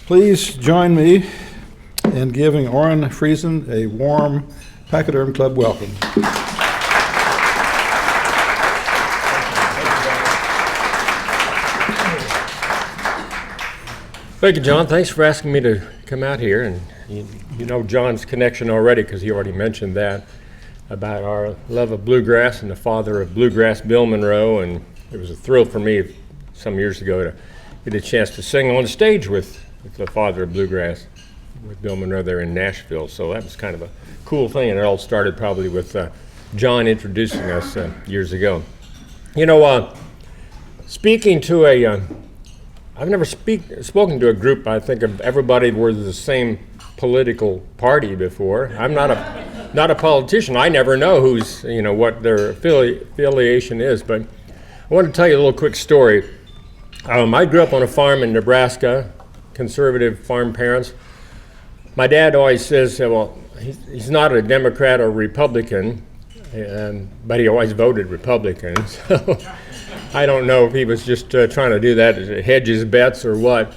Please join me in giving Orin Friesen a warm Pachyderm Club welcome. Thank you, John. Thanks for asking me to come out here. And you know John's connection already, because he already mentioned that about our love of bluegrass and the father of bluegrass, Bill Monroe. And it was a thrill for me some years ago to get a chance to sing on stage with the father of bluegrass, with Bill Monroe there in Nashville. So that was kind of a cool thing, and it all started probably with John introducing us years ago. You know, speaking to I've never spoken to a group, I think, of everybody were the same political party before. I'm not a politician. I never know who's, what their affiliation is, but I want to tell you a little quick story. I grew up on a farm in Nebraska, conservative farm parents. My dad always says, well, he's not a Democrat or Republican, but he always voted Republican. So I don't know if he was just trying to do that to hedge his bets or what.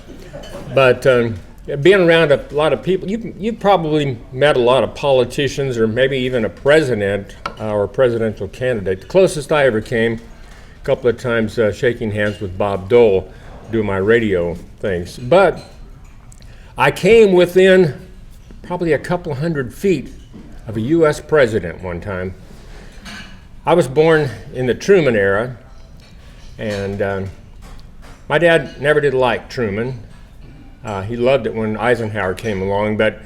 But being around a lot of people, you've probably met a lot of politicians or maybe even a president or presidential candidate. The closest I ever came, a couple of times shaking hands with Bob Dole, doing my radio things. But I came within probably a couple hundred feet of a U.S. president one time. I was born in the Truman era, and my dad never did like Truman. He loved it when Eisenhower came along, but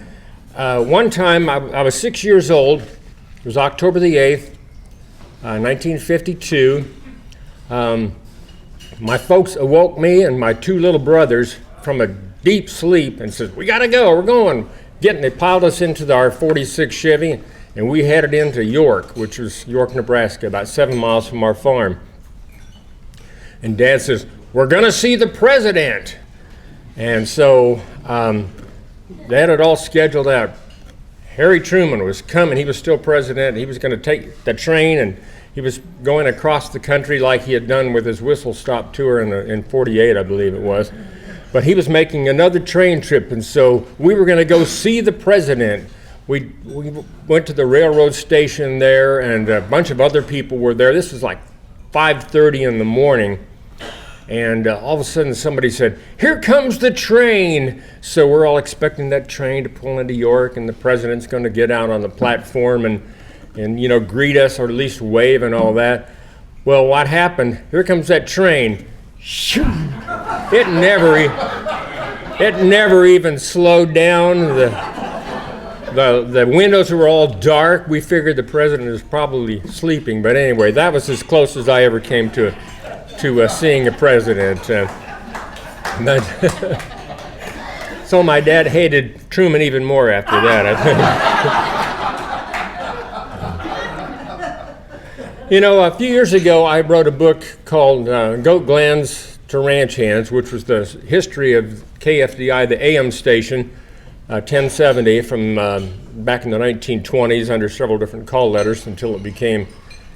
one time I was 6 years old. It was October the 8th, 1952. My folks awoke me and my two little brothers from a deep sleep and said, "We gotta go, we're going." They piled us into our 46 Chevy, and we headed into York, which was York, Nebraska, about 7 miles from our farm. And Dad says, "We're gonna see the president." And so Dad had all scheduled out. Harry Truman was coming. He was still president. He was going to take the train, and he was going across the country like he had done with his whistle stop tour in 48, I believe it was. But he was making another train trip, and so we were going to go see the president. We went to the railroad station there, and a bunch of other people were there. This was like 5:30 in the morning. And all of a sudden somebody said, "Here comes the train." So we're all expecting that train to pull into York, and the president's going to get out on the platform and greet us, or at least wave and all that. Well, what happened? Here comes that train. It never even slowed down. The windows were all dark. We figured the president was probably sleeping, but anyway, that was as close as I ever came to seeing a president. So my dad hated Truman even more after that, I think. A few years ago, I wrote a book called Goat Glands to Ranch Hands, which was the history of KFDI, the AM station, 1070, from back in the 1920s under several different call letters until it became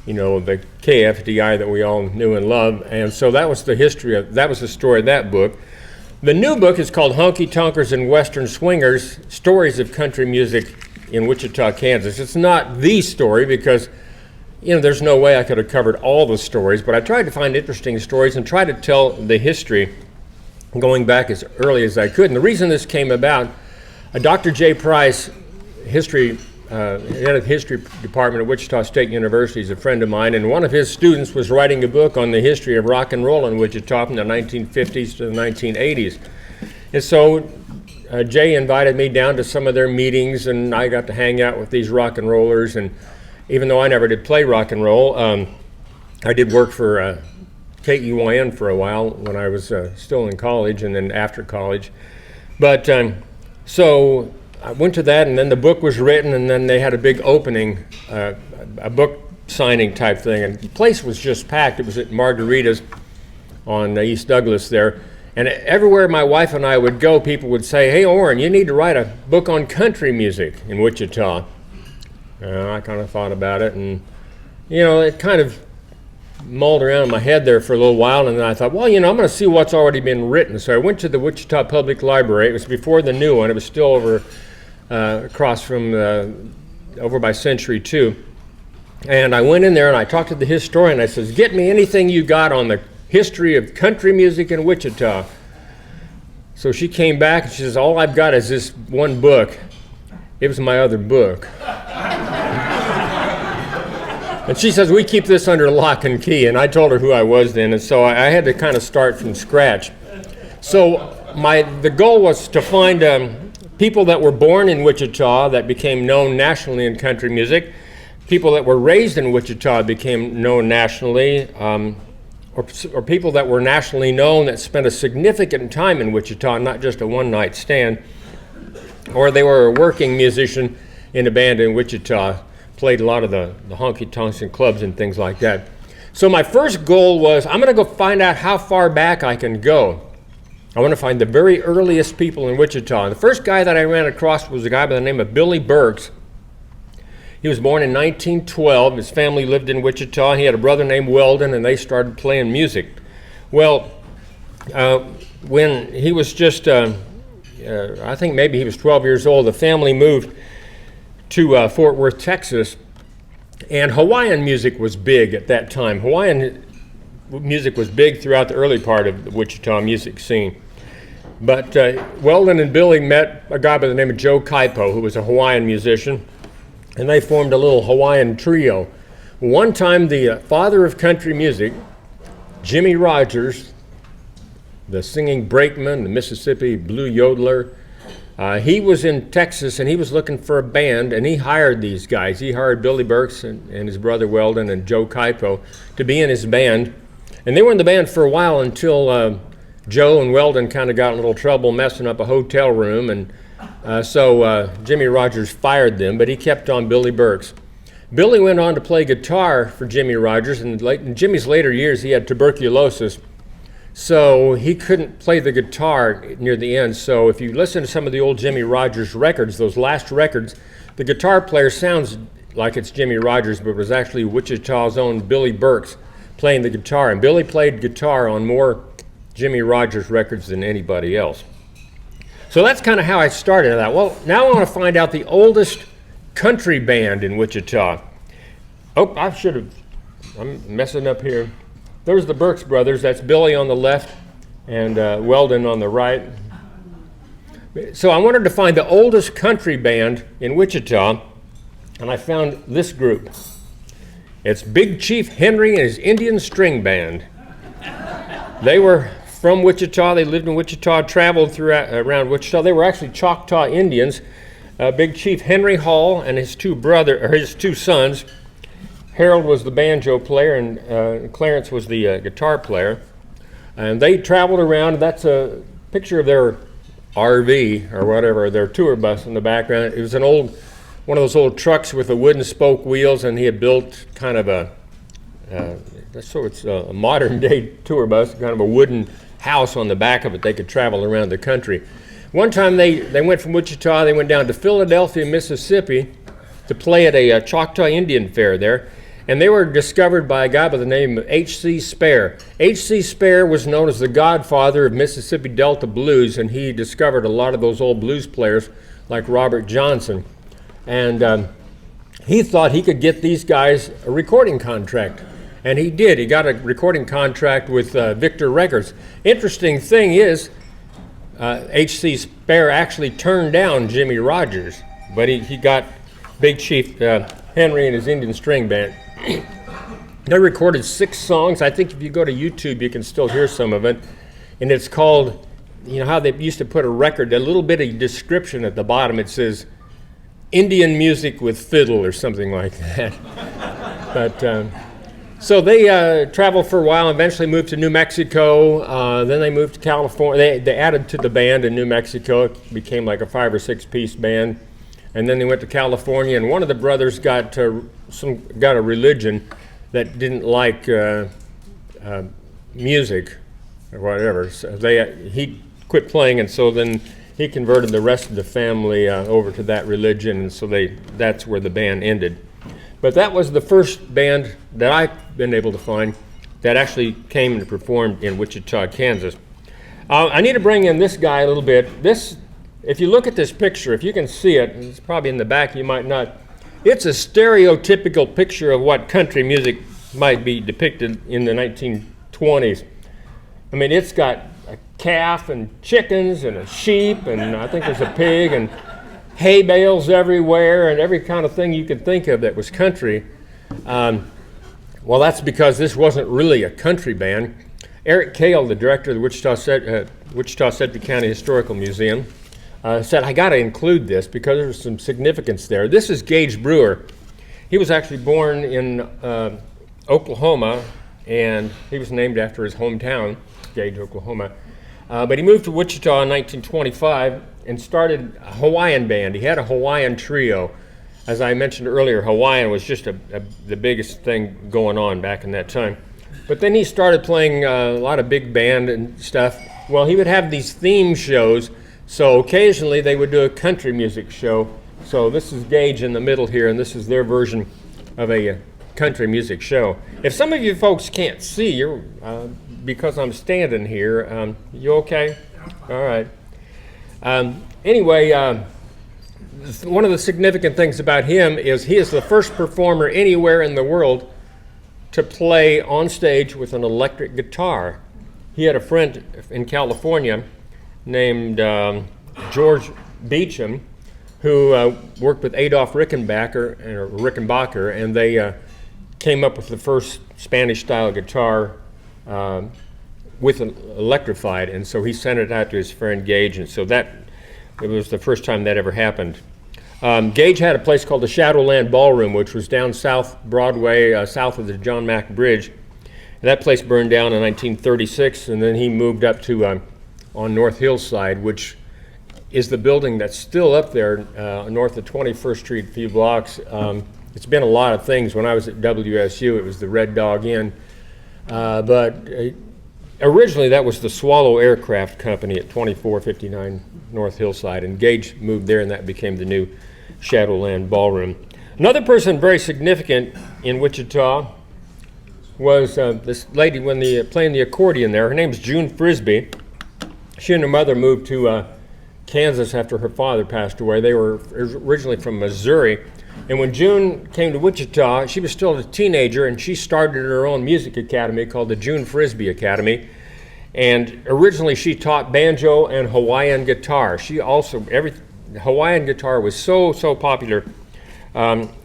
the KFDI that we all knew and loved. And so that was that was the story of that book. The new book is called Honky Tonkers and Western Swingers, Stories of Country Music in Wichita, Kansas. It's not the story because, there's no way I could have covered all the stories, but I tried to find interesting stories and try to tell the history going back as early as I could. And the reason this came about, Dr. J. Price, head of history department at Wichita State University, is a friend of mine, and one of his students was writing a book on the history of rock and roll in Wichita from the 1950s to the 1980s. And so Jay invited me down to some of their meetings, and I got to hang out with these rock and rollers. And even though I never did play rock and roll, I did work for KEYN for a while when I was still in college and then after college. But so I went to that, and then the book was written, and then they had a big opening, a book signing type thing, and the place was just packed. It was at Margarita's on East Douglas there, and everywhere my wife and I would go, people would say, "Hey, Orin, you need to write a book on country music in Wichita." I kind of thought about it, and it kind of mulled around in my head there for a little while, and then I thought, well, I'm going to see what's already been written. So I went to the Wichita Public Library. It was before the new one. It was still over across from over by Century 2. And I went in there and I talked to the historian. I says, get me anything you got on the history of country music in Wichita. So she came back and she says, all I've got is this one book. It was my other book. And she says, we keep this under lock and key. And I told her who I was then, and so I had to kind of start from scratch. So the goal was to find people that were born in Wichita that became known nationally in country music, people that were raised in Wichita became known nationally, or people that were nationally known that spent a significant time in Wichita, not just a one-night stand, or they were a working musician in a band in Wichita, played a lot of the honky tonks and clubs and things like that. So my first goal was, I'm going to go find out how far back I can go. I want to find the very earliest people in Wichita. And the first guy that I ran across was a guy by the name of Billy Burks. He was born in 1912. His family lived in Wichita. He had a brother named Weldon, and they started playing music. Well, when he was just, I think maybe he was 12 years old, the family moved to Fort Worth, Texas, and Hawaiian music was big at that time. Hawaiian music was big throughout the early part of the Wichita music scene. But Weldon and Billy met a guy by the name of Joe Kaipo, who was a Hawaiian musician, and they formed a little Hawaiian trio. One time, the father of country music, Jimmy Rogers, the singing brakeman, the Mississippi blue yodeler, he was in Texas and he was looking for a band, and he hired these guys. He hired Billy Burks and his brother Weldon and Joe Kaipo to be in his band. And they were in the band for a while until Joe and Weldon kind of got in a little trouble messing up a hotel room, and so Jimmy Rogers fired them, but he kept on Billy Burks. Billy went on to play guitar for Jimmy Rogers, and in Jimmy's later years he had tuberculosis, so he couldn't play the guitar near the end. So if you listen to some of the old Jimmy Rogers records, those last records, the guitar player sounds like it's Jimmy Rogers, but it was actually Wichita's own Billy Burks playing the guitar. And Billy played guitar on more Jimmy Rogers records than anybody else. So that's kind of how I started that. Well, now I want to find out the oldest country band in Wichita. Oh, I'm messing up here. There's the Burks brothers. That's Billy on the left and Weldon on the right. So I wanted to find the oldest country band in Wichita, and I found this group. It's Big Chief Henry and his Indian String Band. They were from Wichita. They lived in Wichita, traveled around Wichita. They were actually Choctaw Indians. Big Chief Henry Hall and his two sons. Harold was the banjo player, and Clarence was the guitar player. And they traveled around. That's a picture of their RV or whatever, their tour bus in the background. It was one of those old trucks with the wooden spoke wheels, and he had built kind of it's a modern day tour bus, kind of a wooden house on the back of it. They could travel around the country. One time they went from Wichita, they went down to Philadelphia, Mississippi to play at a Choctaw Indian fair there. And they were discovered by a guy by the name of H.C. Spare. H.C. Spare was known as the godfather of Mississippi Delta blues, and he discovered a lot of those old blues players like Robert Johnson. And he thought he could get these guys a recording contract. And he did. He got a recording contract with Victor Records. Interesting thing is, H.C. Spare actually turned down Jimmy Rogers, but he got Big Chief Henry and his Indian String Band. They recorded 6 songs. I think if you go to YouTube, you can still hear some of it. And it's called, you know how they used to put a record, a little bit of description at the bottom. It says, Indian music with fiddle or something like that. But so they traveled for a while, eventually moved to New Mexico. Then they moved to California. They added to the band in New Mexico. It became like a 5 or 6 piece band. And then they went to California, and one of the brothers got a religion that didn't like music or whatever. So he quit playing, and so then he converted the rest of the family over to that religion, and so that's where the band ended. But that was the first band that I've been able to find that actually came and performed in Wichita, Kansas. I need to bring in this guy a little bit. This, if you look at this picture, if you can see it, and it's probably in the back, you might not. It's a stereotypical picture of what country music might be depicted in the 1920s. I mean, it's got a calf and chickens and a sheep, and I think there's a pig, and hay bales everywhere, and every kind of thing you could think of that was country. Well, that's because this wasn't really a country band. Eric Cale, the director of the Wichita Sedgwick County Historical Museum, said, I got to include this because there's some significance there. This is Gage Brewer. He was actually born in Oklahoma, and he was named after his hometown, Gage, Oklahoma. But he moved to Wichita in 1925 and started a Hawaiian band. He had a Hawaiian trio. As I mentioned earlier, Hawaiian was just the biggest thing going on back in that time. But then he started playing a lot of big band and stuff. Well, he would have these theme shows, so occasionally they would do a country music show. So this is Gage in the middle here, and this is their version of a country music show. If some of you folks can't see, you're, because I'm standing here, you okay? All right. Anyway, one of the significant things about him is he is the first performer anywhere in the world to play on stage with an electric guitar. He had a friend in California named George Beecham, who worked with Adolf Rickenbacker, and they came up with the first Spanish-style guitar with an electrified, and so he sent it out to his friend Gage, and so it was the first time that ever happened. Gage had a place called the Shadowland Ballroom, which was down South Broadway, south of the John Mack Bridge. And that place burned down in 1936, and then he moved up to on North Hillside, which is the building that's still up there north of 21st Street, a few blocks. It's been a lot of things. When I was at WSU, it was the Red Dog Inn. But originally, that was the Swallow Aircraft Company at 2459 North Hillside, and Gage moved there, and that became the new Shadowland Ballroom. Another person very significant in Wichita was this lady playing the accordion there. Her name's June Frisbee. She and her mother moved to Kansas after her father passed away. They were originally from Missouri. And when June came to Wichita, she was still a teenager, and she started her own music academy called the June Frisbee Academy. And originally she taught banjo and Hawaiian guitar. Hawaiian guitar was so popular.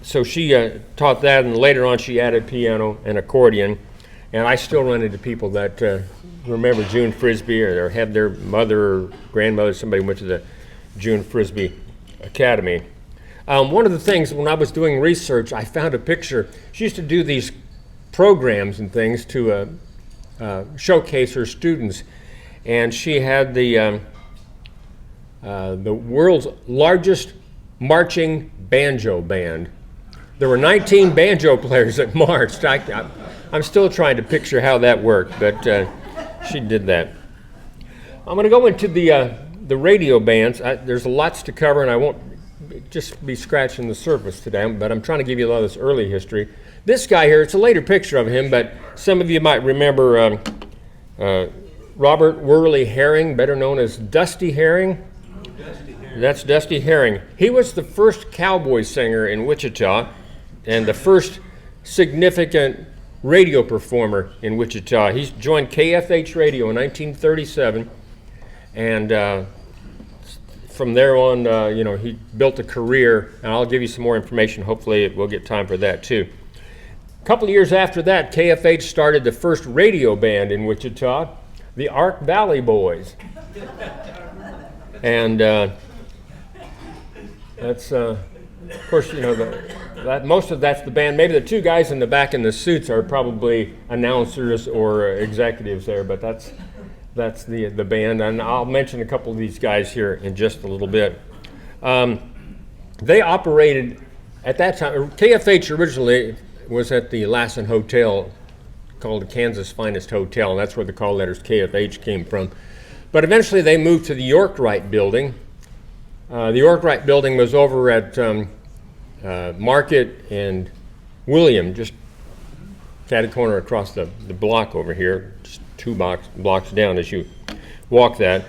So she taught that, and later on she added piano and accordion. And I still run into people that remember June Frisbee, or have their mother or grandmother, somebody went to the June Frisbee Academy. One of the things, when I was doing research, I found a picture. She used to do these programs and things to showcase her students, and she had the world's largest marching banjo band. There were 19 banjo players that marched. I'm still trying to picture how that worked, but she did that. I'm going to go into the radio bands. There's lots to cover, and I won't just be scratching the surface today, but I'm trying to give you a lot of this early history. This guy here, it's a later picture of him, but some of you might remember Robert Whirly Herring, better known as Dusty Herring. That's Dusty Herring. He was the first cowboy singer in Wichita and the first significant radio performer in Wichita. He joined KFH Radio in 1937, and from there on, he built a career, and I'll give you some more information. Hopefully we'll get time for that too. A couple of years after that, KFH started the first radio band in Wichita, the Ark Valley Boys. And that's, of course, most of that's the band. Maybe the two guys in the back in the suits are probably announcers or executives there, but that's the band. And I'll mention a couple of these guys here in just a little bit. They operated, at that time, KFH originally was at the Lassen Hotel, called the Kansas Finest Hotel, and that's where the call letters KFH came from. But eventually they moved to the Yorkwright Building. The Yorkwright Building was over at Market and William, just catty corner across the block over here, just two blocks down as you walk that.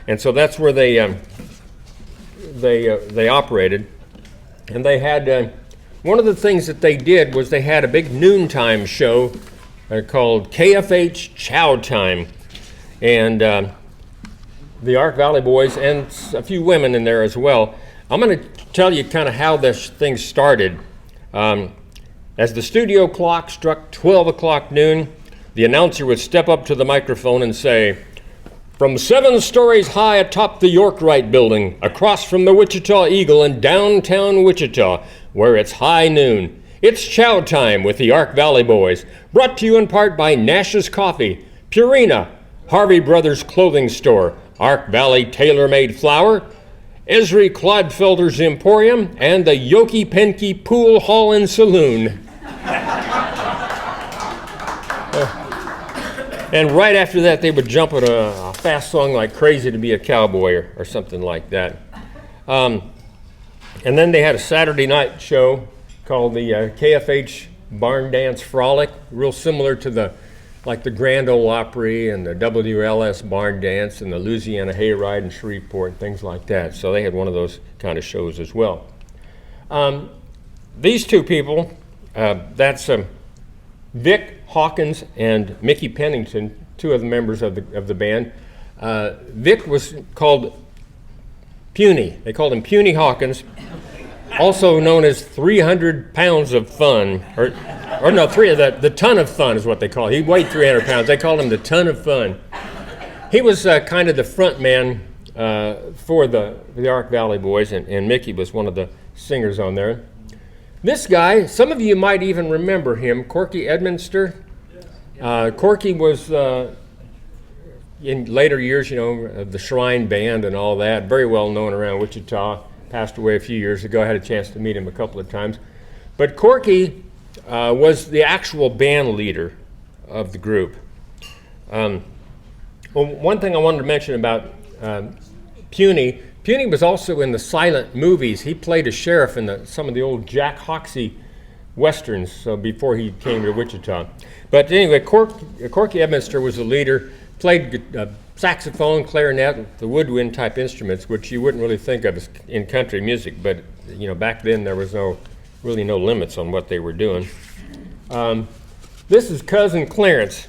And so that's where they operated. And they had, one of the things that they did was they had a big noontime show called KFH Chow Time. And the Ark Valley Boys and a few women in there as well. I'm going to tell you kind of how this thing started. As the studio clock struck 12 o'clock noon, the announcer would step up to the microphone and say, "From 7 stories high atop the York-Wright building, across from the Wichita Eagle in downtown Wichita, where it's high noon, it's chow time with the Ark Valley Boys, brought to you in part by Nash's Coffee, Purina, Harvey Brothers Clothing Store, Ark Valley Tailor-Made Flour, Esri Clodfelder's Emporium, and the Yoki Penke Pool Hall and Saloon." And right after that, they would jump at a fast song like Crazy to Be a Cowboy or something like that. And then they had a Saturday night show called the KFH Barn Dance Frolic, real similar to the Grand Ole Opry and the WLS Barn Dance and the Louisiana Hayride in Shreveport and things like that. So they had one of those kind of shows as well. These two people, that's Vic Hawkins and Mickey Pennington, two of the members of the band. Vic was called Puny. They called him Puny Hawkins, also known as 300 pounds of fun, or no, the ton of fun is what they call it. He weighed 300 pounds. They called him the ton of fun. He was kind of the front man for the Ark Valley Boys, and Mickey was one of the singers on there. This guy, some of you might even remember him, Corky Edminster. Corky was, in later years, the Shrine Band and all that, very well known around Wichita. Passed away a few years ago. I had a chance to meet him a couple of times. But Corky was the actual band leader of the group. Well, one thing I wanted to mention about Puny was also in the silent movies. He played a sheriff in some of the old Jack Hoxsey westerns, so before he came to Wichita. But anyway, Corky Edminster was the leader, played saxophone, clarinet, the woodwind type instruments, which you wouldn't really think of as in country music, but back then there was really no limits on what they were doing. This is Cousin Clarence.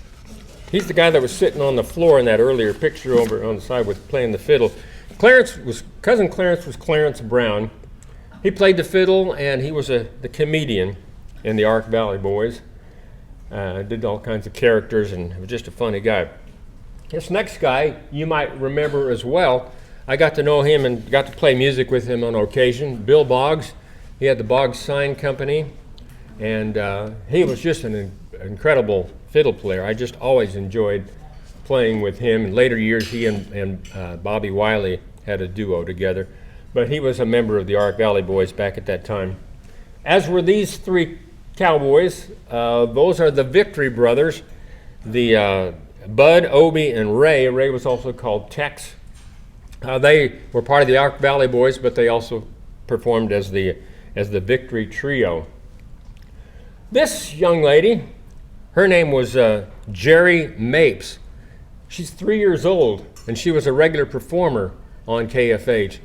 He's the guy that was sitting on the floor in that earlier picture over on the side with playing the fiddle. Cousin Clarence was Clarence Brown. He played the fiddle, and he was the comedian in the Ark Valley Boys. Did all kinds of characters, and was just a funny guy. This next guy you might remember as well. I got to know him and got to play music with him on occasion. Bill Boggs. He had the Boggs Sign Company, and he was just an incredible fiddle player. I just always enjoyed playing with him. In later years, he and Bobby Wylie had a duo together. But he was a member of the Ark Valley Boys back at that time. As were these three cowboys. Those are the Victory Brothers, the Bud, Obie, and Ray. Ray was also called Tex. They were part of the Ark Valley Boys, but they also performed as the Victory Trio. This young lady, her name was Jerry Mapes. She's 3 years old, and she was a regular performer on KFH.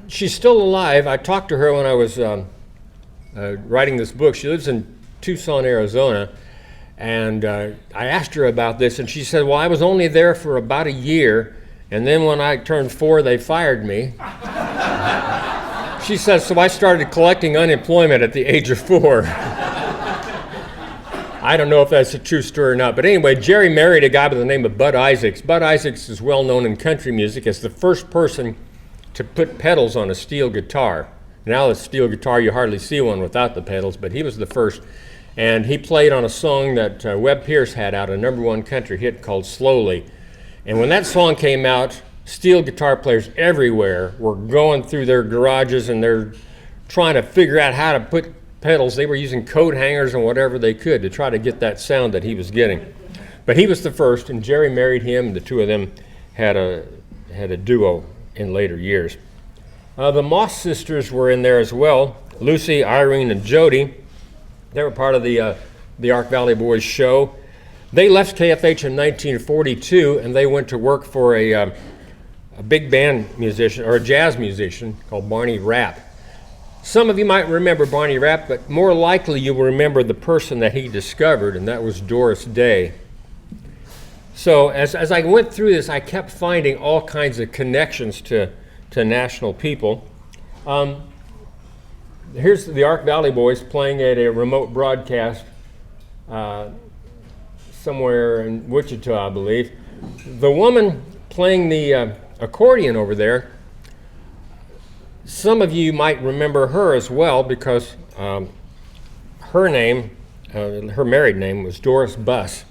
She's still alive. I talked to her when I was writing this book. She lives in Tucson, Arizona, and I asked her about this, and she said, well, I was only there for about a year, and then when I turned 4, they fired me. She says, so I started collecting unemployment at the age of 4. I don't know if that's a true story or not, but anyway, Jerry married a guy by the name of Bud Isaacs. Bud Isaacs is well known in country music as the first person to put pedals on a steel guitar. Now a steel guitar, you hardly see one without the pedals, but he was the first. And he played on a song that Webb Pierce had out, a #1 country hit called Slowly. And when that song came out, steel guitar players everywhere were going through their garages and they're trying to figure out how to put pedals. They were using coat hangers and whatever they could to try to get that sound that he was getting. But he was the first, and Jerry married him, and the two of them had a duo in later years. The Moss sisters were in there as well. Lucy, Irene, and Jody. They were part of the the Ark Valley Boys show. They left KFH in 1942, and they went to work for a big band musician, or a jazz musician, called Barney Rapp. Some of you might remember Barney Rapp, but more likely you will remember the person that he discovered, and that was Doris Day. So as I went through this, I kept finding all kinds of connections to national people. Here's the Ark Valley Boys playing at a remote broadcast somewhere in Wichita, I believe. The woman playing the accordion over there, some of you might remember her as well, because her name, her married name was Doris Bus.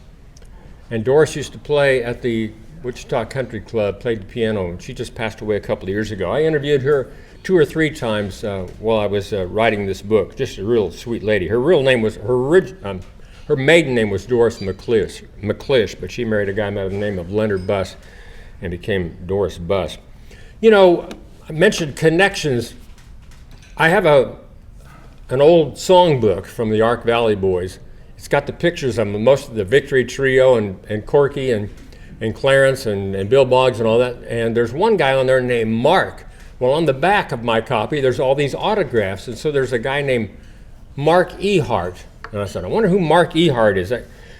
And Doris used to play at the Wichita Country Club, played the piano. She just passed away a couple of years ago. I interviewed her 2 or 3 times while I was writing this book. Just a real sweet lady. Her real name was, her maiden name was Doris McClish, but she married a guy by the name of Leonard Bus and became Doris Bus. You know, I mentioned connections. I have an old songbook from the Ark Valley Boys. It's got the pictures of most of the Victory Trio and Corky and Clarence and Bill Boggs and all that. And there's one guy on there named Mark. Well, on the back of my copy, there's all these autographs. And so there's a guy named Mark Ehart. And I said, I wonder who Mark Ehart is.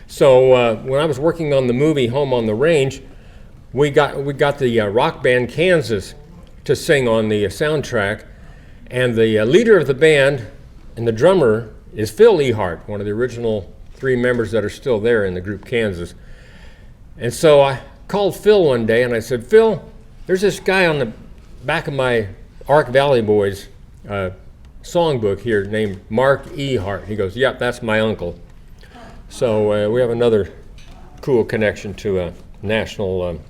So when I was working on the movie Home on the Range, we got the rock band Kansas to sing on the soundtrack. And the leader of the band and the drummer is Phil Ehart, one of the original 3 members that are still there in the group Kansas. And so I called Phil one day and I said, Phil, there's this guy on the back of my Ark Valley Boys songbook here named Mark Ehart. He goes, yep, that's my uncle. So we have another cool connection to a national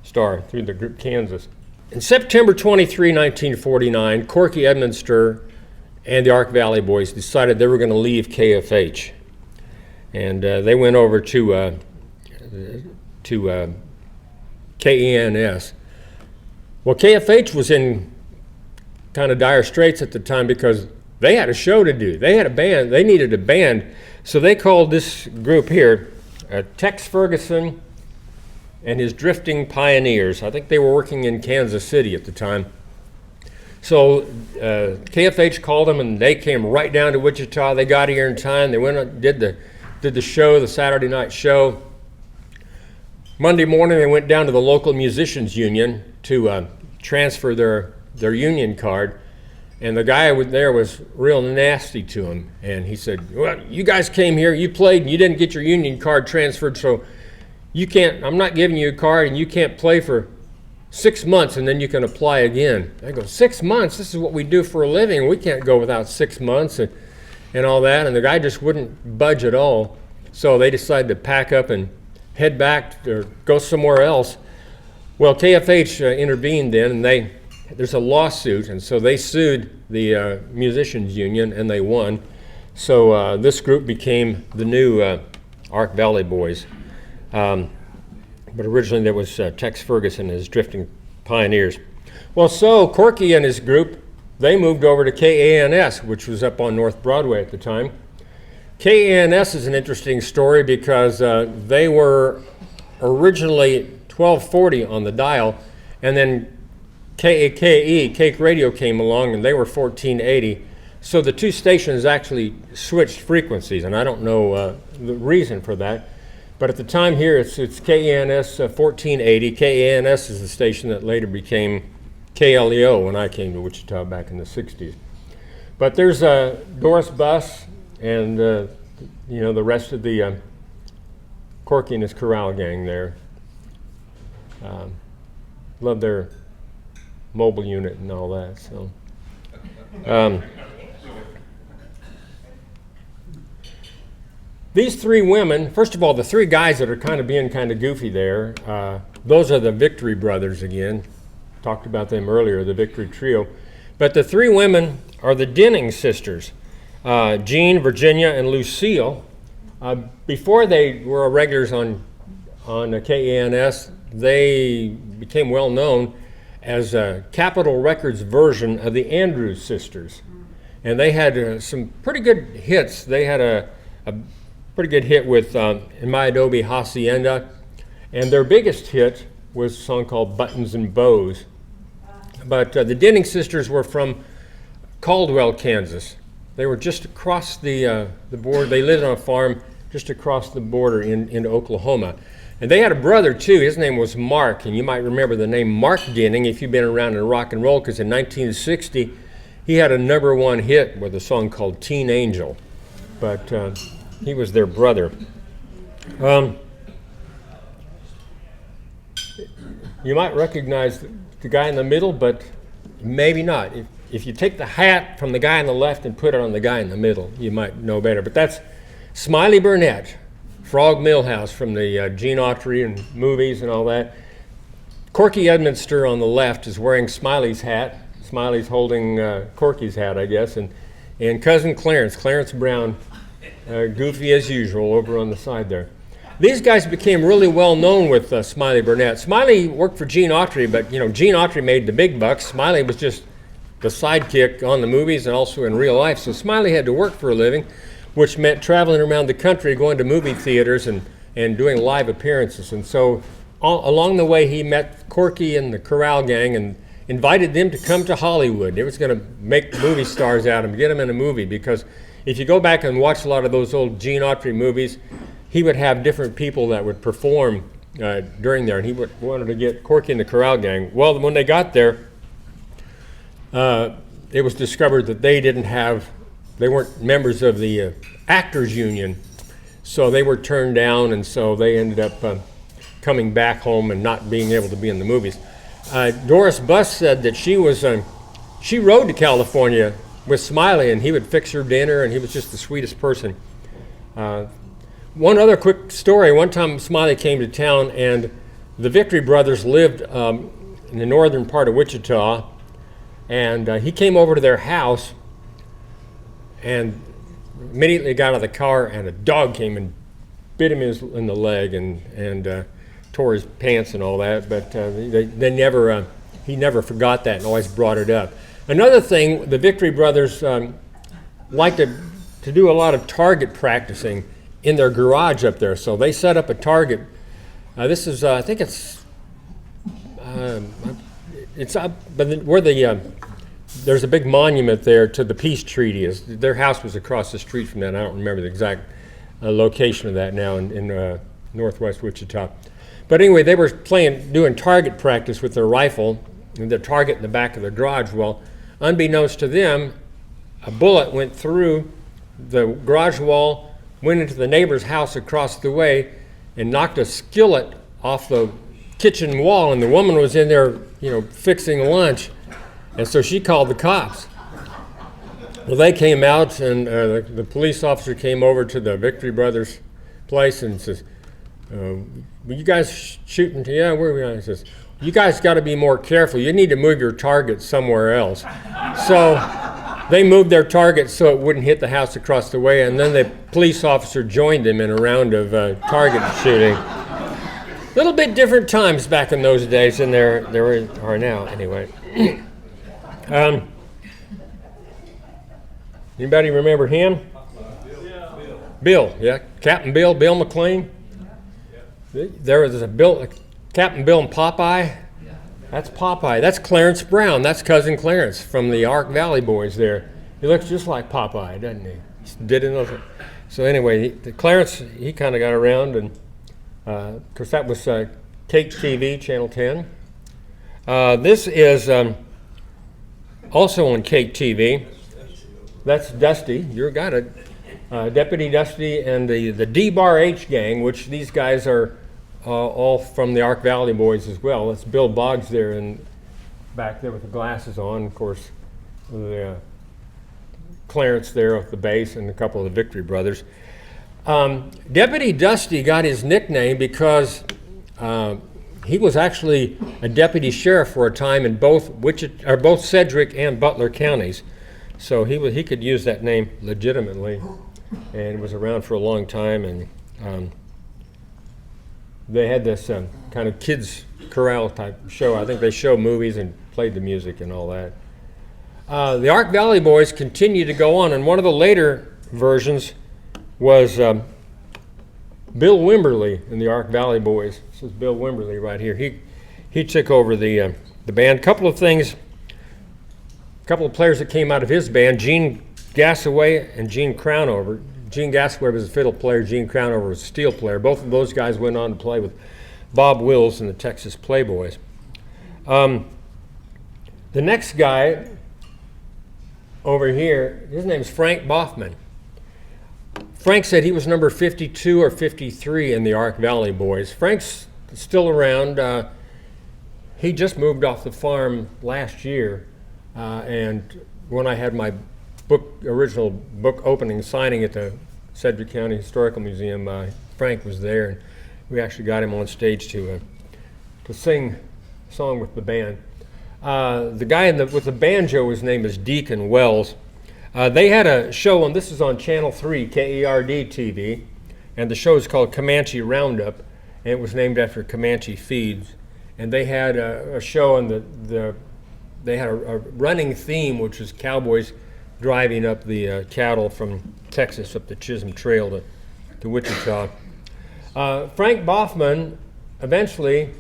star through the group Kansas. In September 23, 1949, Corky Edmonster and the Ark Valley Boys decided they were going to leave KFH. And they went over to KENS. Well, KFH was in kind of dire straits at the time because they had a show to do. They had a band. They needed a band. So they called this group here Tex Ferguson and his Drifting Pioneers. I think they were working in Kansas City at the time. So KFH called them, and they came right down to Wichita. They got here in time. They went and did the show, the Saturday night show. Monday morning, they went down to the local musicians union to transfer their union card, and the guy there was real nasty to him. And he said, "Well, you guys came here, you played, and you didn't get your union card transferred, so you can't. I'm not giving you a card, and you can't play for 6 months, and then you can apply again." I go, 6 months? This is what we do for a living. We can't go without 6 months and all that. And the guy just wouldn't budge at all. So they decided to pack up and head back or go somewhere else. Well, KFH intervened then, and there's a lawsuit, and so they sued the musicians union, and they won. So this group became the new Ark Valley Boys. But originally there was Tex Ferguson and his Drifting Pioneers. Well, so Corky and his group, they moved over to KANS, which was up on North Broadway at the time. KANS is an interesting story because they were originally 1240 on the dial, and then KAKE, Cake Radio, came along, and they were 1480. So the 2 stations actually switched frequencies, and I don't know the reason for that. But at the time here, it's KENS 1480. KENS is the station that later became KLEO when I came to Wichita back in the 60s. But there's Doris Bus and the rest of the Corky and his Corral gang there. Love their mobile unit and all that. So. These 3 women, first of all, the 3 guys that are kind of being kind of goofy there, those are the Victory brothers again. Talked about them earlier, the Victory Trio. But the 3 women are the Denning sisters, Jean, Virginia, and Lucille. Before they were regulars on KANS, they became well known as Capitol Records' version of the Andrews sisters. And they had some pretty good hits. They had a pretty good hit with In My Adobe Hacienda. And their biggest hit was a song called Buttons and Bows. But the Denning sisters were from Caldwell, Kansas. They were just across the border. They lived on a farm just across the border in Oklahoma. And they had a brother too. His name was Mark, and you might remember the name Mark Denning if you've been around in rock and roll, because in 1960 he had a #1 hit with a song called Teen Angel. But he was their brother. You might recognize the guy in the middle, but maybe not. If you take the hat from the guy on the left and put it on the guy in the middle, you might know better. But that's Smiley Burnett, Frog Millhouse from the Gene Autry and movies and all that. Corky Edminster on the left is wearing Smiley's hat. Smiley's holding Corky's hat, I guess. And Cousin Clarence Brown, goofy as usual, over on the side there. These guys became really well known with Smiley Burnett. Smiley worked for Gene Autry, but Gene Autry made the big bucks. Smiley was just the sidekick on the movies and also in real life. So Smiley had to work for a living, which meant traveling around the country, going to movie theaters and doing live appearances. And so along the way, he met Corky and the Corral Gang and invited them to come to Hollywood. It was going to make movie stars out of them, get them in a movie, because if you go back and watch a lot of those old Gene Autry movies, he would have different people that would perform during there, and he wanted to get Corky and the Corral Gang. Well, when they got there, it was discovered that they weren't members of the Actors Union, so they were turned down, and so they ended up coming back home and not being able to be in the movies. Doris Bus said that she rode to California with Smiley, and he would fix her dinner, and he was just the sweetest person. One other quick story. One time Smiley came to town, and the Victory brothers lived in the northern part of Wichita, and he came over to their house and immediately got out of the car, and a dog came and bit him in the leg and tore his pants and all that. But he never forgot that and always brought it up. Another thing, the Victory brothers liked to do a lot of target practicing in their garage up there. So they set up a target. This is, I think it's up, but where there's a big monument there to the peace treaty. Their house was across the street from that. I don't remember the exact location of that now in northwest Wichita. But anyway, they were doing target practice with their rifle and their target in the back of their garage. Well, unbeknownst to them, a bullet went through the garage wall, went into the neighbor's house across the way, and knocked a skillet off the kitchen wall, and the woman was in there, fixing lunch, and so she called the cops. Well, they came out, and the police officer came over to the Victory Brothers place and says, "Were you guys shooting?" "Yeah, where were we?" He says, "You guys got to be more careful. You need to move your target somewhere else." So they moved their target so it wouldn't hit the house across the way, and then the police officer joined them in a round of target shooting. A little bit different times back in those days than there are now, anyway. Anybody remember him? Bill, yeah, Captain Bill Mclean. There was Captain Bill and Popeye. That's Popeye. That's Clarence Brown. That's Cousin Clarence from the Ark Valley Boys there. He looks just like Popeye, doesn't he? Didn't know. So anyway, Clarence, he kind of got around, and of course that was Cake TV, Channel 10. This is also on Cake TV. That's Dusty. You got it. Deputy Dusty and the D-Bar H gang, which these guys are all from the Ark Valley Boys as well. That's Bill Boggs there and back there with the glasses on. Of course, the Clarence there with the bass and a couple of the Victory Brothers. Deputy Dusty got his nickname because he was actually a deputy sheriff for a time in both Sedgwick and Butler counties. So he could use that name legitimately, and was around for a long time. And they had this kind of kids corral type show. I think they showed movies and played the music and all that. The Ark Valley Boys continued to go on, and one of the later versions was Bill Whimberly in the Ark Valley Boys. This is Bill Whimberly right here. He took over the band. Couple of things, couple of players that came out of his band, Gene Gassaway and Gene Crownover. Gene Gassaway was a fiddle player, Gene Crownover was a steel player. Both of those guys went on to play with Bob Wills and the Texas Playboys. The next guy over here, his name is Frank Boffman. Frank said he was number 52 or 53 in the Ark Valley Boys. Frank's still around. He just moved off the farm last year, and when I had my original book opening signing at the Sedgwick County Historical Museum, Frank was there, and we actually got him on stage to sing a song with the band. The guy with the banjo, his name is Deacon Wells. They had a show, and this is on Channel 3, KERD TV, and the show is called Comanche Roundup, and it was named after Comanche feeds. And they had a show, and they had a running theme, which was cowboys driving up the cattle from Texas up the Chisholm Trail to Wichita. Frank Boffman eventually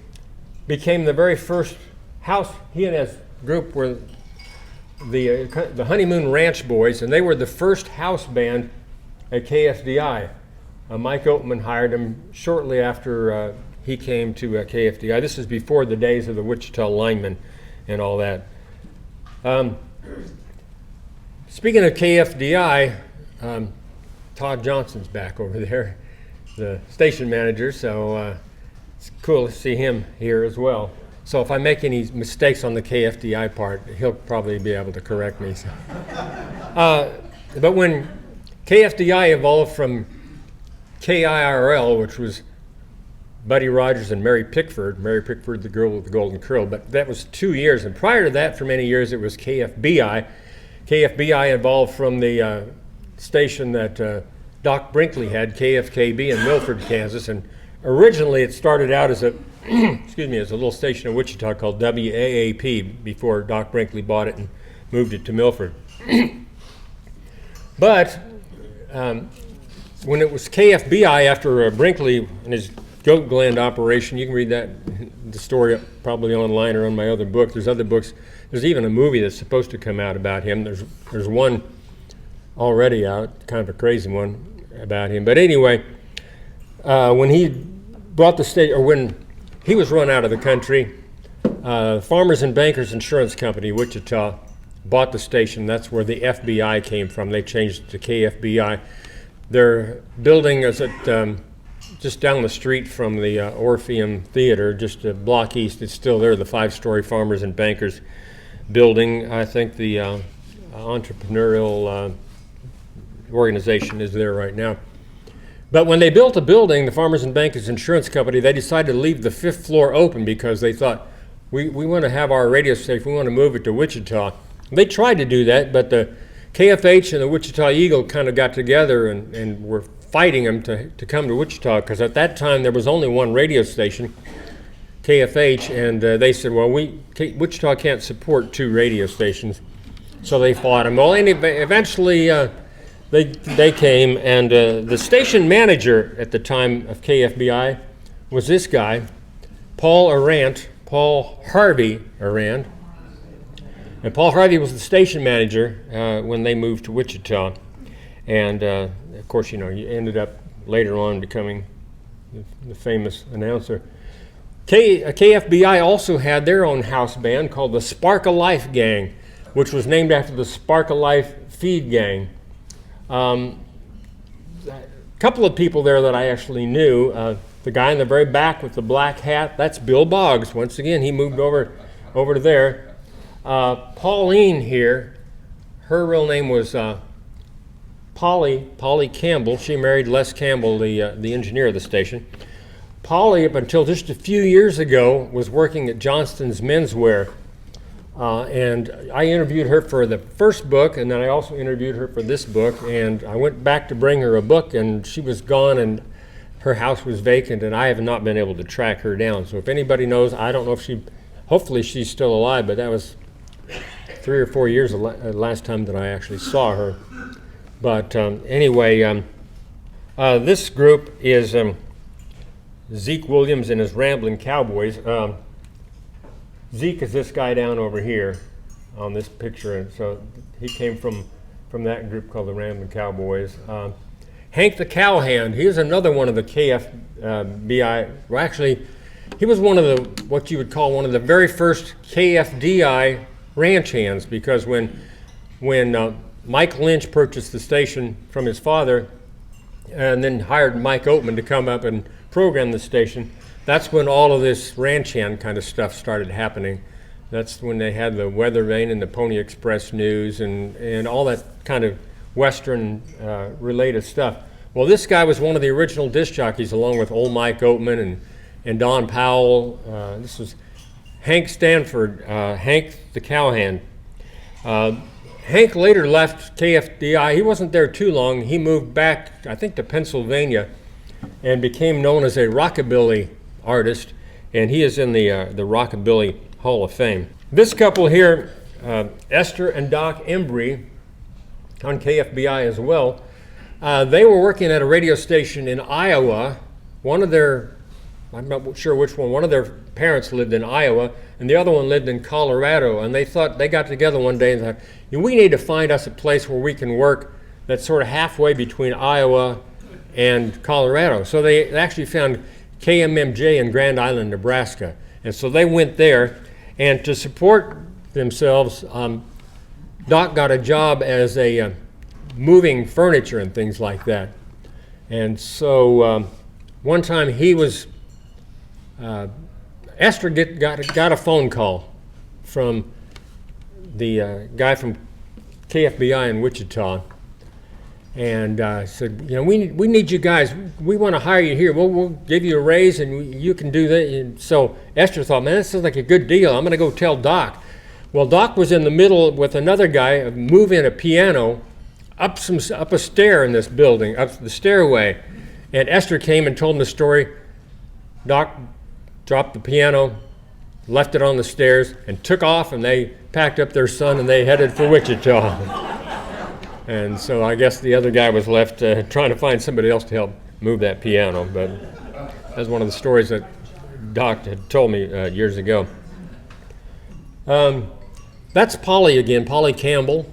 became the very first house. He and his group were the Honeymoon Ranch Boys, and they were the first house band at KFDI. Mike Oatman hired him shortly after he came to KFDI. This is before the days of the Wichita linemen and all that. Speaking of KFDI, Todd Johnson's back over there, the station manager, so it's cool to see him here as well. So if I make any mistakes on the KFDI part, he'll probably be able to correct me. So. But when KFDI evolved from KIRL, which was Buddy Rogers and Mary Pickford, the girl with the golden curl, but that was 2 years. And prior to that, for many years, it was KFBI. KFBI evolved from the station that Doc Brinkley had, KFKB in Milford, Kansas. And originally it started out as a excuse me, as a little station in Wichita called WAAP before Doc Brinkley bought it and moved it to Milford. But when it was KFBI after Brinkley and his goat gland operation, you can read the story probably online or on my other book. There's other books. There's even a movie that's supposed to come out about him. There's one already out, kind of a crazy one about him. But anyway, when he brought the state, or when he was run out of the country, Farmers and Bankers Insurance Company, Wichita, bought the station. That's where the FBI came from. They changed it to KFBI. Their building is at just down the street from the Orpheum Theater, just a block east. It's still there, the 5-story Farmers and Bankers building. I think the entrepreneurial organization is there right now. But when they built the building, the Farmers and Bankers Insurance Company, they decided to leave the 5th floor open because they thought, we want to have our radio station, we want to move it to Wichita. They tried to do that, but the KFH and the Wichita Eagle kind of got together and were fighting them to come to Wichita, because at that time there was only one radio station, KFH, and they said, well, Wichita can't support 2 radio stations, so they fought them. Well, eventually they came, and the station manager at the time of KFBI was this guy, Paul Harvey Arand. And Paul Harvey was the station manager when they moved to Wichita. And of course, he ended up later on becoming the famous announcer. KFBI also had their own house band called the Spark of Life Gang, which was named after the Spark of Life feed gang. A couple of people there that I actually knew. The guy in the very back with the black hat, that's Bill Boggs. Once again, he moved over to there. Pauline here, her real name was Polly Campbell. She married Les Campbell, the engineer of the station. Polly, up until just a few years ago, was working at Johnston's Menswear. And I interviewed her for the first book, and then I also interviewed her for this book, and I went back to bring her a book, and she was gone, and her house was vacant, and I have not been able to track her down. So if anybody knows, I don't know if hopefully she's still alive, but that was 3 or 4 years the last time that I actually saw her. But anyway, this group is Zeke Williams and his Ramblin' Cowboys. Zeke is this guy down over here on this picture, and so he came from that group called the Ramblin' Cowboys. Hank the Cowhand, he was another one of the KFBI, well actually, he was one of the, what you would call one of the very first KFDI ranch hands, because when Mike Lynch purchased the station from his father and then hired Mike Oatman to come up and program the station, that's when all of this ranch hand kind of stuff started happening. That's when they had the Weather Vane and the Pony Express News and all that kind of Western related stuff. Well, this guy was one of the original disc jockeys along with old Mike Oatman and Don Powell. This was Hank Stanford, Hank the Cowhand. Hank later left KFDI. He wasn't there too long. He moved back, I think, to Pennsylvania and became known as a rockabilly artist, and he is in the Rockabilly Hall of Fame. This couple here, Esther and Doc Embry, on KFBI as well, they were working at a radio station in Iowa. One of their, I'm not sure which one of their parents lived in Iowa, and the other one lived in Colorado, and they got together one day and thought, we need to find us a place where we can work that's sort of halfway between Iowa and Colorado. So they actually found KMMJ in Grand Island, Nebraska. And so they went there, and to support themselves, Doc got a job as a moving furniture and things like that. And so one time he was, Esther got a phone call from the guy from KFBI in Wichita, and said, we need you guys. We want to hire you here. We'll give you a raise, and you can do that. And so Esther thought, man, this sounds like a good deal. I'm going to go tell Doc. Well, Doc was in the middle with another guy moving a piano up a stair in this building, up the stairway, and Esther came and told him the story. Doc dropped the piano, left it on the stairs, and took off, and they packed up their son and they headed for Wichita. And so I guess the other guy was left trying to find somebody else to help move that piano, but that's one of the stories that Doc had told me years ago. That's Polly again, Polly Campbell,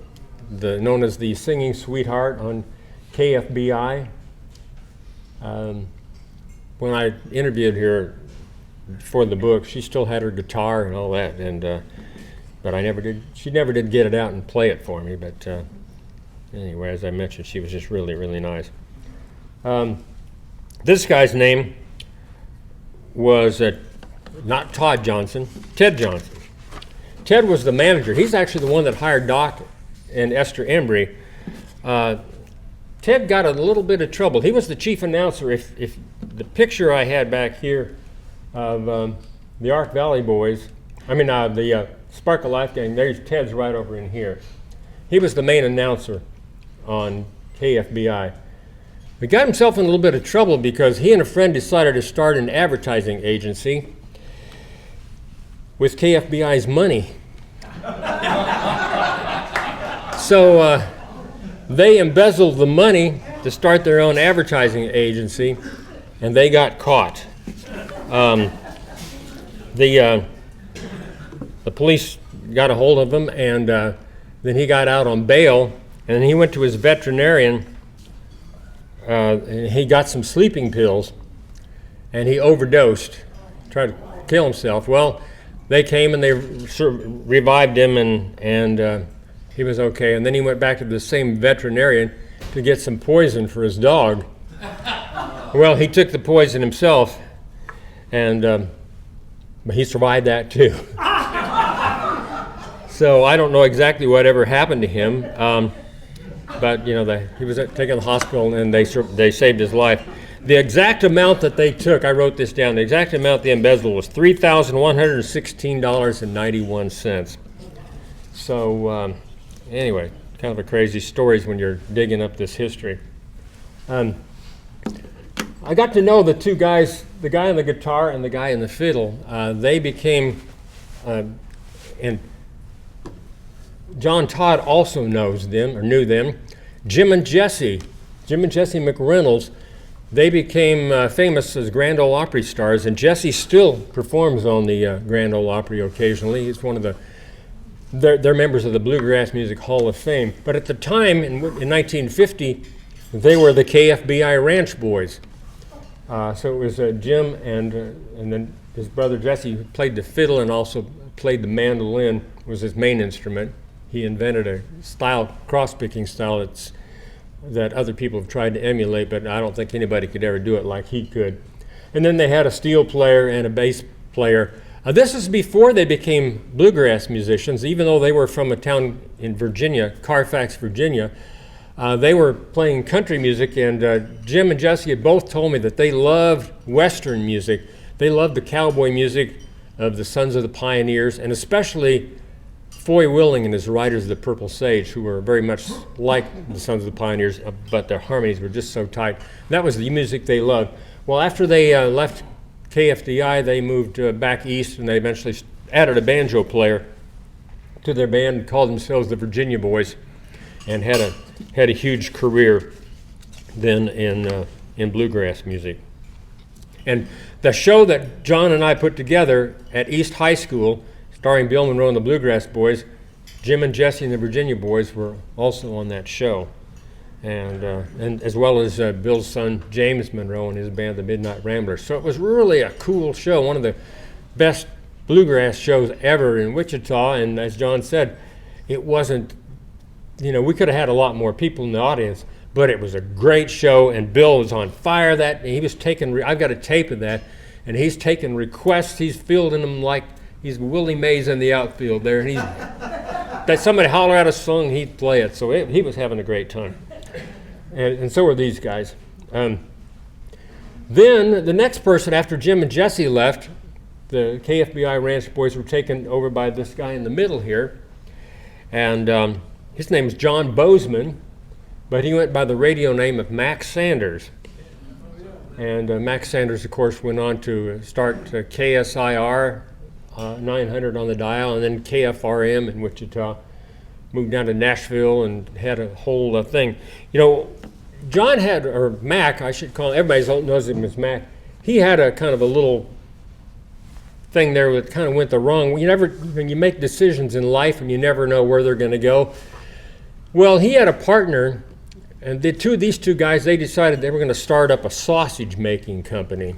known as the Singing Sweetheart on KFBI. When I interviewed her for the book, she still had her guitar and all that, and but she never did get it out and play it for me, but anyway, as I mentioned, she was just really, really nice. This guy's name was not Todd Johnson, Ted Johnson. Ted was the manager. He's actually the one that hired Doc and Esther Embry. Ted got a little bit of trouble. He was the chief announcer. If the picture I had back here of the Ark Valley Boys, the Sparkle Life Gang, there's Ted's right over in here. He was the main announcer on KFBI. He got himself in a little bit of trouble because he and a friend decided to start an advertising agency with KFBI's money. So they embezzled the money to start their own advertising agency, and they got caught. The police got a hold of him, and then he got out on bail, and he went to his veterinarian, and he got some sleeping pills, and he overdosed, tried to kill himself. Well, they came and they sort of revived him, and he was okay. And then he went back to the same veterinarian to get some poison for his dog. Well, he took the poison himself, and but he survived that too. So I don't know exactly whatever happened to him, but he was taken to the hospital, and they saved his life. The exact amount that they took, I wrote this down, the exact amount they embezzled was $3,116.91. So anyway, kind of a crazy stories when you're digging up this history. I got to know the two guys, the guy on the guitar and the guy in the fiddle. They became, and John Todd also knew them. Jim and Jesse McReynolds they became famous as Grand Ole Opry stars, and Jesse still performs on the Grand Ole Opry occasionally. He's one of they're members of the Bluegrass Music Hall of Fame. But at the time, in 1950, they were the KFBI Ranch Boys. So it was Jim and then his brother Jesse, who played the fiddle and also played the mandolin, was his main instrument. He invented a style, cross-picking style that other people have tried to emulate, but I don't think anybody could ever do it like he could. And then they had a steel player and a bass player. This is before they became bluegrass musicians, even though they were from a town in Virginia, Carfax, Virginia. They were playing country music, and Jim and Jesse had both told me that they loved Western music. They loved the cowboy music of the Sons of the Pioneers, and especially Foy Willing and his Riders of the Purple Sage, who were very much like the Sons of the Pioneers, but their harmonies were just so tight. That was the music they loved. Well, after they left KFDI, they moved back east, and they eventually added a banjo player to their band and called themselves the Virginia Boys, and had a huge career then in bluegrass music. And the show that John and I put together at East High School, starring Bill Monroe and the Bluegrass Boys, Jim and Jesse and the Virginia Boys were also on that show, and as well as Bill's son James Monroe and his band, the Midnight Ramblers. So it was really a cool show, one of the best bluegrass shows ever in Wichita. And as John said, it wasn't, we could have had a lot more people in the audience, but it was a great show, and Bill was on fire. He was taking, I've got a tape of that, and he's taking requests, he's fielding them like he's Willie Mays in the outfield there, and that somebody holler out a song, he'd play it. So he was having a great time, and so were these guys. Then the next person after Jim and Jesse left, the KFBI Ranch Boys were taken over by this guy in the middle here, and his name is John Bozeman, but he went by the radio name of Max Sanders. And Max Sanders, of course, went on to start KSIR 900 on the dial, and then KFRM in Wichita. Moved down to Nashville and had a whole thing. John had, or Mac, I should call him, everybody knows him as Mac. He had a kind of a little thing there that kind of went the wrong way. When you make decisions in life and you never know where they're going to go. Well, he had a partner, and these two guys, they decided they were going to start up a sausage making company.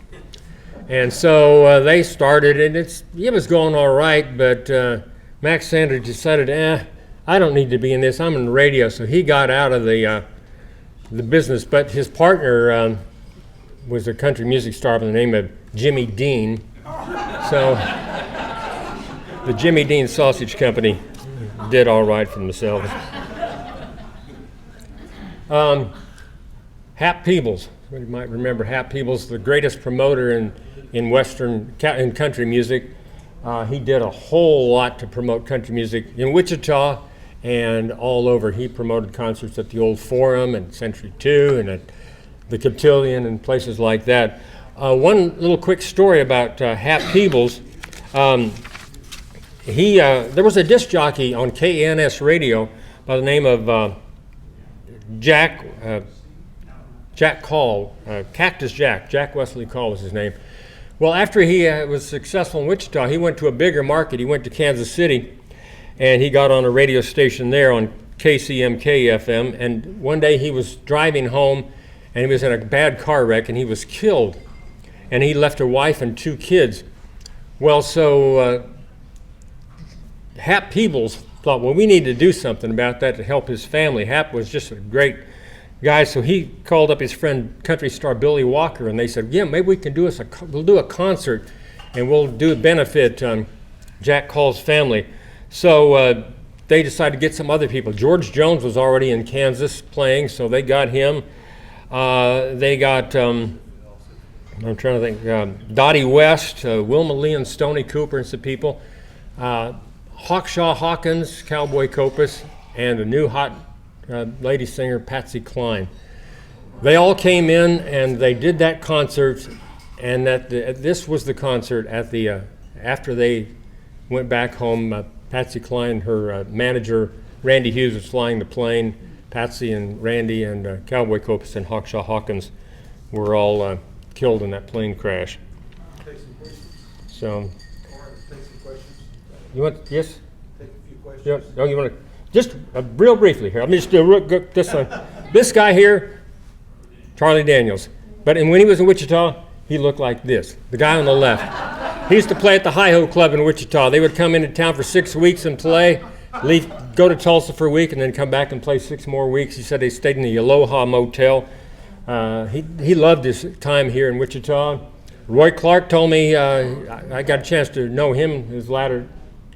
And so they started, and it was going all right, but Max Sanders decided, I don't need to be in this, I'm in radio. So he got out of the business, but his partner was a country music star by the name of Jimmy Dean. So the Jimmy Dean Sausage Company did all right for themselves. Hap Peebles, you might remember Hap Peebles, the greatest promoter in country music. He did a whole lot to promote country music in Wichita and all over. He promoted concerts at the Old Forum and Century 2 and at the Cotillion and places like that. One little quick story about Hap Peebles. There was a disc jockey on KNS radio by the name of Jack Call, Cactus Jack Wesley Call was his name. Well, after he was successful in Wichita, he went to a bigger market. He went to Kansas City, and he got on a radio station there on KCMK FM, and one day he was driving home, and he was in a bad car wreck, and he was killed, and he left a wife and 2 kids. Well, so Hap Peebles thought, well, we need to do something about that to help his family. Hap was just a great guy, so he called up his friend country star Billy Walker, and they said, yeah, maybe we can we'll do a concert, and we'll do a benefit Jack Call's family. So they decided to get some other people. George Jones was already in Kansas playing, so they got him. They got, I'm trying to think, Dottie West, Wilma Lee and Stoney Cooper and some people. Hawkshaw Hawkins, Cowboy Copus, and a new hot lady singer, Patsy Cline. They all came in and they did that concert, and this was the concert after they went back home. Patsy Cline, her manager, Randy Hughes, was flying the plane. Patsy and Randy and Cowboy Copus and Hawkshaw Hawkins were all killed in that plane crash. So, you want, yes? Take a few questions. You want to, just real briefly here, let me just do this one. This guy here, Charlie Daniels. And when he was in Wichita, he looked like this, the guy on the left. He used to play at the Hi-Ho Club in Wichita. They would come into town for 6 weeks and play, leave, go to Tulsa for a week, and then come back and play 6 more weeks. He said they stayed in the Aloha Motel. He loved his time here in Wichita. Roy Clark told me, I got a chance to know him his latter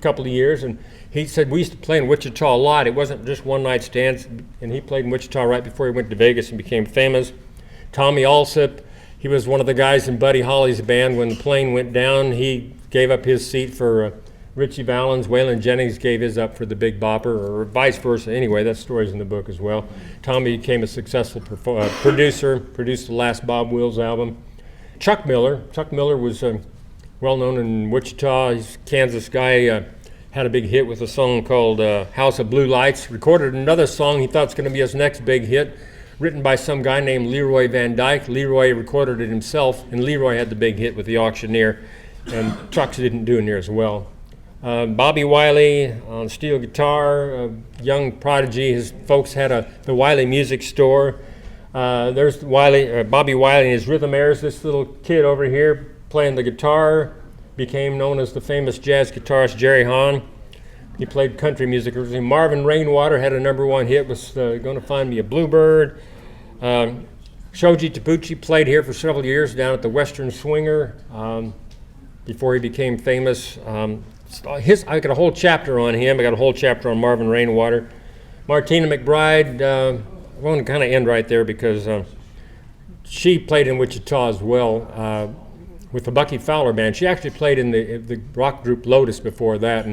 couple of years, and he said we used to play in Wichita a lot. It wasn't just one night stands, and he played in Wichita right before he went to Vegas and became famous. Tommy Alsop, he was one of the guys in Buddy Holly's band. When the plane went down, he gave up his seat for Richie Valens. Waylon Jennings gave his up for the Big Bopper, or vice versa. Anyway, that story's in the book as well. Tommy became a successful producer, produced the last Bob Wills album. Chuck Miller was well known in Wichita. He's a Kansas guy. Had a big hit with a song called House of Blue Lights. Recorded another song he thought was going to be his next big hit, written by some guy named Leroy Van Dyke. Leroy recorded it himself, and Leroy had the big hit with The Auctioneer, and Chuck didn't do near as well. Bobby Wylie on steel guitar, a young prodigy. His folks had the Wylie music store. There's Bobby Wylie and his rhythmaires. This little kid over here playing the guitar became known as the famous jazz guitarist Jerry Hahn. He played country music. Marvin Rainwater had a #1 hit, was Gonna Find Me a Bluebird. Shoji Tabuchi played here for several years down at the Western Swinger before he became famous. I got a whole chapter on him. I got a whole chapter on Marvin Rainwater. Martina McBride, I want to kind of end right there because she played in Wichita as well with the Bucky Fowler Band. She actually played in the rock group Lotus before that,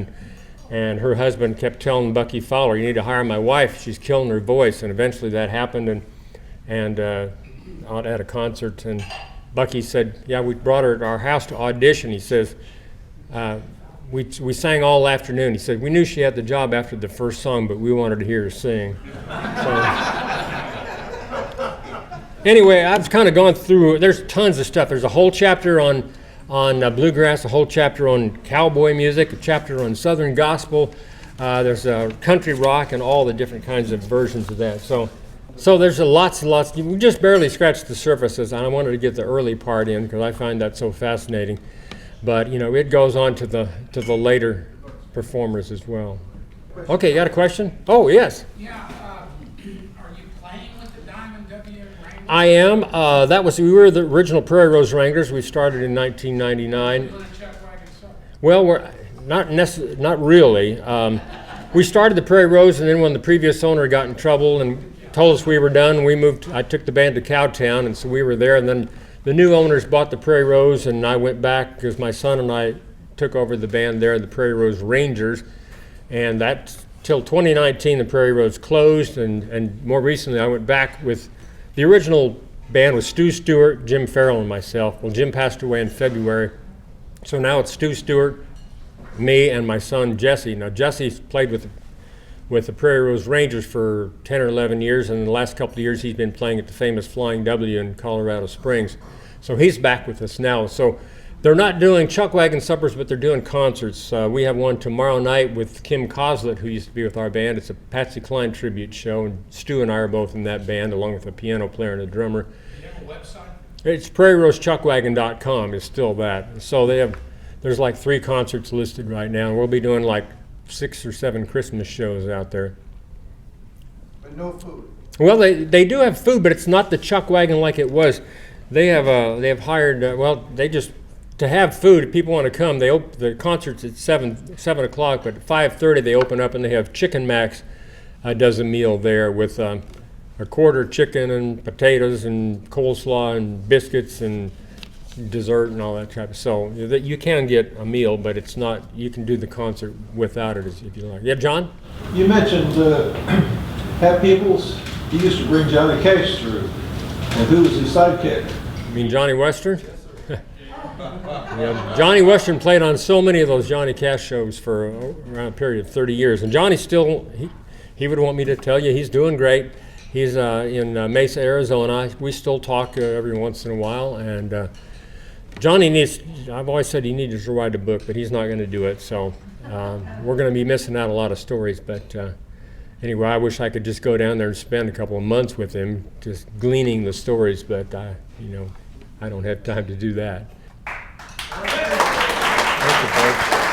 and her husband kept telling Bucky Fowler, "You need to hire my wife. She's killing her voice." And eventually that happened, and out at a concert, and Bucky said, "Yeah, we brought her to our house to audition." He says, we sang all afternoon. He said, "We knew she had the job after the first song, but we wanted to hear her sing." Anyway, I've kind of gone through, there's tons of stuff. There's a whole chapter on bluegrass, a whole chapter on cowboy music, a chapter on southern gospel. There's country rock and all the different kinds of versions of that. So there's lots and lots. We just barely scratched the surfaces, and I wanted to get the early part in because I find that so fascinating. But it goes on to the later performers as well. Okay, you got a question? Oh, yes. Yeah, are you playing with the Diamond W Wranglers? I am. We were the original Prairie Rose Wranglers. We started in 1999. Doing a chuck wagon supper? Well, we're not really. We started the Prairie Rose, and then when the previous owner got in trouble and told us we were done, we moved. I took the band to Cowtown, and so we were there. And then the new owners bought the Prairie Rose, and I went back because my son and I took over the band there, the Prairie Rose Rangers. And that till 2019, the Prairie Rose closed, and more recently I went back with the original band was Stu Stewart, Jim Farrell, and myself. Well, Jim passed away in February, so now it's Stu Stewart, me, and my son Jesse. Now Jesse's played with the Prairie Rose Rangers for 10 or 11 years, and in the last couple of years he's been playing at the famous Flying W in Colorado Springs. So he's back with us now. So they're not doing chuck wagon suppers, but they're doing concerts. We have one tomorrow night with Kim Coslett, who used to be with our band. It's a Patsy Cline tribute show, and Stu and I are both in that band, along with a piano player and a drummer. Do you have a website? It's prairierosechuckwagon.com is still that. So there's like 3 concerts listed right now, and we'll be doing like 6 or 7 Christmas shows out there. But no food. Well, they do have food, but it's not the chuck wagon like it was. They have hired, to have food, if people want to come, the concert's at 7 o'clock, but at 5:30 they open up and they have Chicken Max does a meal there with a quarter chicken and potatoes and coleslaw and biscuits and dessert and all that type of. So that you can get a meal, but it's not. You can do the concert without it if you like. Yeah, John. You mentioned Pat Peebles. He used to bring Johnny Cash through, and who was his sidekick? You mean Johnny Western? Yeah, Johnny Western played on so many of those Johnny Cash shows for around a period of 30 years, and Johnny still he would want me to tell you he's doing great. He's in Mesa, Arizona. We still talk every once in a while, and Johnny needs, I've always said he needed to write a book, but he's not going to do it, so we're going to be missing out a lot of stories, but anyway, I wish I could just go down there and spend a couple of months with him just gleaning the stories, but I don't have time to do that. Thank you, folks.